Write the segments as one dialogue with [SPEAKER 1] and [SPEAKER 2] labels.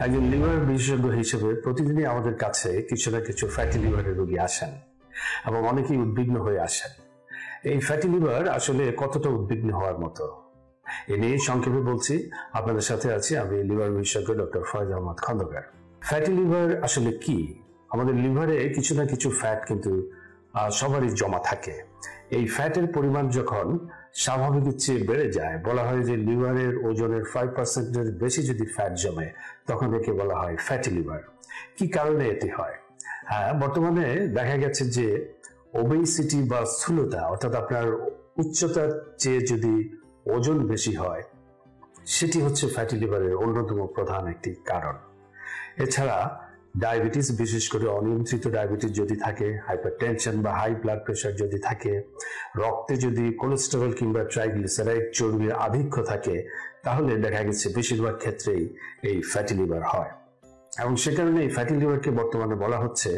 [SPEAKER 1] একজন লিভার বিশেষজ্ঞ হিসেবে প্রতিদিনই আমাদের কাছে কিছু না কিছু ফ্যাটি লিভারের রোগী আসেন এবং অনেকেই উদ্বিগ্ন হয়ে আসেন। এই ফ্যাটি লিভার আসলে কতটা উদ্বিগ্ন হওয়ার মতো এ নিয়ে সংক্ষেপে বলছি। আপনাদের সাথে আছি আমি লিভার বিশেষজ্ঞ doctor Foyez Ahmad Khandakar. Fatty liver আসলে কি? আমাদের লিভারে কিছু না কিছু ফ্যাট কিন্তু সবারই জমা থাকে। এই ফ্যাটের পরিমাণ যখন স্বাভাবিকের চেয়ে বেড়ে যায়, বলা হয় যে লিভারের ওজনের 5%-এর বেশি যদি ফ্যাট জমে তখন একে বলা হয় ফ্যাটি লিভার। কি কারণে এটি হয়? বর্তমানে দেখা গেছে যে ওবেসিটি বা স্থূলতা, অর্থাৎ আপনার উচ্চতার চেয়ে যদি ওজন বেশি হয়, সেটি হচ্ছে ফ্যাটি লিভারের অন্যতম প্রধান একটি কারণ। এছাড়া ডায়াবেটিস, বিশেষ করে অনিয়ন্ত্রিত ডায়াবেটিস যদি থাকে, হাইপারটেনশন বা হাই ব্লাড প্রেশার যদি থাকে, রক্তে যদি কোলেস্টেরল কিংবা ট্রাইগ্লিসারাইড চর্বির আধিক্য থাকে, তাহলে দেখা গেছে বেশিরভাগ ক্ষেত্রেই এই ফ্যাটি লিভার হয়। এবং সে কারণে এই ফ্যাটি লিভারকে বর্তমানে বলা হচ্ছে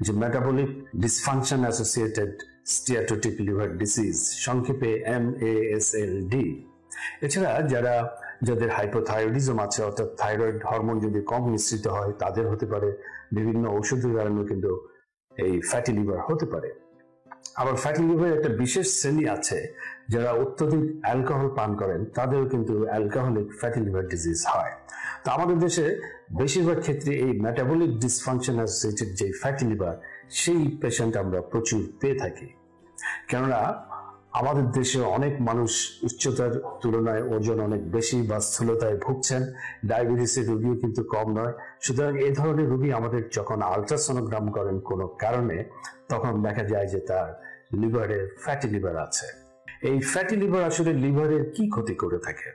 [SPEAKER 1] যে metabolic dysfunction associated steatotic liver disease, সংক্ষেপে MASLD। এছাড়া যাদের হাইপোথাইরয়েডিজম আছে, অর্থাৎ থাইরয়েড হরমোন যদি কম নিঃসৃত হয়, তাদের হতে পারে বিভিন্ন ঔষধের কারণে কিন্তু এই ফ্যাটি লিভার হতে পারে। আবার ফ্যাটি লিভারের একটা বিশেষ শ্রেণী আছে যারা অত্যধিক অ্যালকোহল পান করেন, তাদেরও কিন্তু অ্যালকোহলিক ফ্যাটি লিভার ডিজিজ হয়। তো আমাদের দেশে বেশিরভাগ ক্ষেত্রে এই মেটাবলিক ডিসফাংশন অ্যাসোসিয়েটেড যে ফ্যাটি লিভার, সেই পেশেন্ট আমরা প্রচুর পেয়ে থাকি। কেননা আমাদের দেশে অনেক মানুষ উচ্চতার তুলনায় ওজন অনেক বেশি বা স্থূলতায় ভুগছেন। ডায়াবেটিসের রোগীও কিন্তু কম নয়। সুতরাং এই ধরনের রোগী আমাদের যখন আলট্রাসোনোগ্রাম করেন কোনো কারণে, তখন দেখা যায় যে তার লিভারে ফ্যাটি লিভার আছে। এই ফ্যাটি লিভার আসলে লিভারের কি ক্ষতি করে থাকে?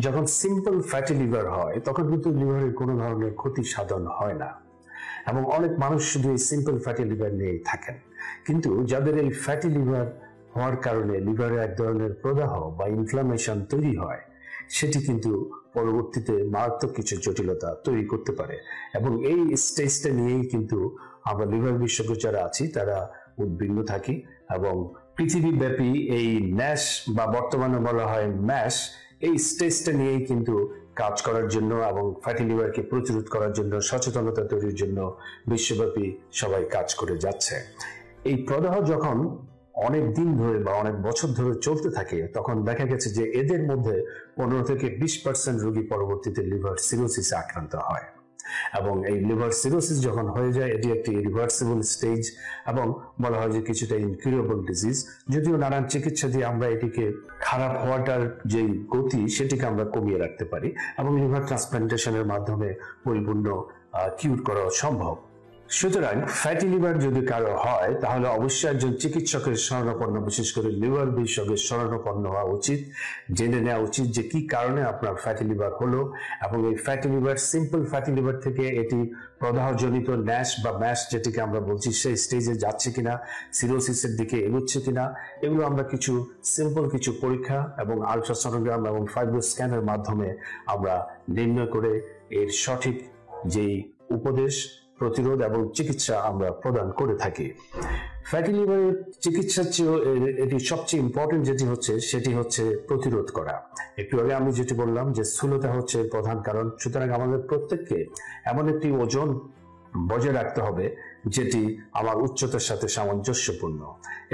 [SPEAKER 1] যখন সিম্পল ফ্যাটি লিভার হয় তখন কিন্তু লিভারের কোনো ধরনের ক্ষতি সাধন হয় না, এবং অনেক মানুষ শুধু এই সিম্পল ফ্যাটি লিভার নিয়েই থাকেন। কিন্তু যাদের এই ফ্যাটি লিভার হওয়ার কারণে লিভারে এক ধরনের প্রদাহ বা ইনফ্লামেশন তৈরি হয়, সেটি কিন্তু পরবর্তীতে মারাত্মক কিছু জটিলতা তৈরি করতে পারে। এবং এই স্টেজটা নিয়েই কিন্তু আমরা লিভার বিশেষজ্ঞ যারা আছি তারা উদ্বিগ্ন থাকি, এবং পৃথিবীব্যাপী এই ন্যাশ বা বর্তমানে বলা হয় ম্যাশ, এই স্টেজটা নিয়েই কিন্তু কাজ করার জন্য এবং ফ্যাটি লিভারকে প্রতিরোধ করার জন্য, সচেতনতা তৈরির জন্য বিশ্বব্যাপী সবাই কাজ করে যাচ্ছে। এই প্রদাহ যখন অনেক দিন ধরে বা অনেক বছর ধরে চলতে থাকে, তখন দেখা গেছে যে এদের মধ্যে 15 থেকে 20% রোগী পরবর্তীতে লিভার সিরোসিসে আক্রান্ত হয়। এবং এই লিভার সিরোসিস যখন হয়ে যায়, এটি একটি রিভার্সিবল স্টেজ এবং বলা হয় যে কিছুটা ইনকিউরেবল ডিজিজ। যদিও নানান চিকিৎসা দিয়ে আমরা এটিকে খারাপ হওয়াটার যে গতি, সেটিকে আমরা কমিয়ে রাখতে পারি এবং লিভার ট্রান্সপ্লান্টেশনের মাধ্যমে পরিপূর্ণ কিউর করা সম্ভব। সুতরাং ফ্যাটি লিভার যদি কারো হয়, তাহলে অবশ্যই একজন চিকিৎসকের শরণাপন্ন, বিশেষ করে লিভার বিশেষজ্ঞের শরণাপন্ন হওয়া উচিত। জেনে নেওয়া উচিত যে কি কারণে আপনার ফ্যাটি লিভার হলো, এবং এই fatty liver simple fatty liver থেকে এটি প্রদাহজনিত ন্যাশ বা ম্যাশ যেটিকে আমরা বলছি, সেই স্টেজে যাচ্ছে কিনা, সিরোসিসের দিকে এগোচ্ছে কিনা, এগুলো আমরা কিছু সিম্পল কিছু পরীক্ষা এবং আলট্রাসোনোগ্রাম এবং ফাইব্রো স্ক্যানের মাধ্যমে আমরা নির্ণয় করে এর সঠিক যেই উপদেশ, প্রতিরোধ এবং চিকিৎসা আমরা প্রদান করে থাকি। ফ্যাটি লিভারের চিকিৎসার চেয়েও এটি সবচেয়ে ইম্পর্টেন্ট যেটি হচ্ছে, সেটি হচ্ছে প্রতিরোধ করা। একটু আগে আমি যেটি বললাম যে স্থূলতা হচ্ছে প্রধান কারণ। সুতরাং আমাদের প্রত্যেককে এমন একটি ওজন বজায় রাখতে হবে যেটি আমার উচ্চতার সাথে সামঞ্জস্যপূর্ণ।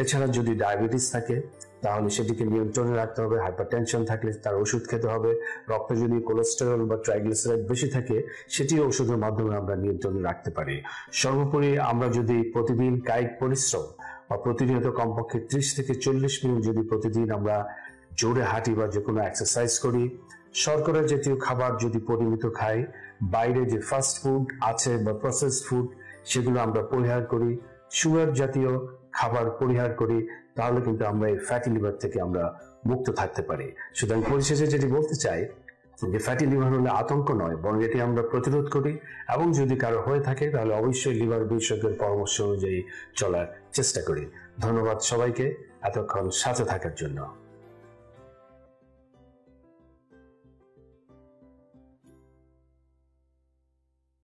[SPEAKER 1] এছাড়া যদি ডায়াবেটিস থাকে তাহলে সেটিকে নিয়ন্ত্রণে রাখতে হবে। হাইপারটেনশন থাকলে তার ওষুধ খেতে হবে। রক্তে যদি কোলেস্টেরল বা ট্রাইগ্লিসারাইড বেশি থাকে, সেটিও ওষুধের মাধ্যমে আমরা নিয়ন্ত্রণে রাখতে পারি। সর্বোপরি আমরা যদি প্রতিদিন কায়িক পরিশ্রম বা প্রতিনিয়ত কমপক্ষে 30 থেকে 40 মিনিট যদি প্রতিদিন আমরা জোরে হাঁটি বা যে কোনো এক্সারসাইজ করি, শর্করা জাতীয় খাবার যদি পরিমিত খাই, বাইরে যে ফাস্ট ফুড আছে বা প্রসেসড ফুড সেগুলো আমরা পরিহার করি, সুগার জাতীয় খাবার পরিহার করি, তাহলে কিন্তু আমরা এই ফ্যাটি লিভার থেকে আমরা মুক্ত থাকতে পারি। সুতরাং পরিশেষে যেটি বলতে চাই যে ফ্যাটি লিভার হলে আতঙ্ক নয়, বরং এটি আমরা প্রতিরোধ করি, এবং যদি কারো হয়ে থাকে তাহলে অবশ্যই লিভার বিশেষজ্ঞের পরামর্শ অনুযায়ী চলার চেষ্টা করি। ধন্যবাদ সবাইকে এতক্ষণ সাথে থাকার জন্য।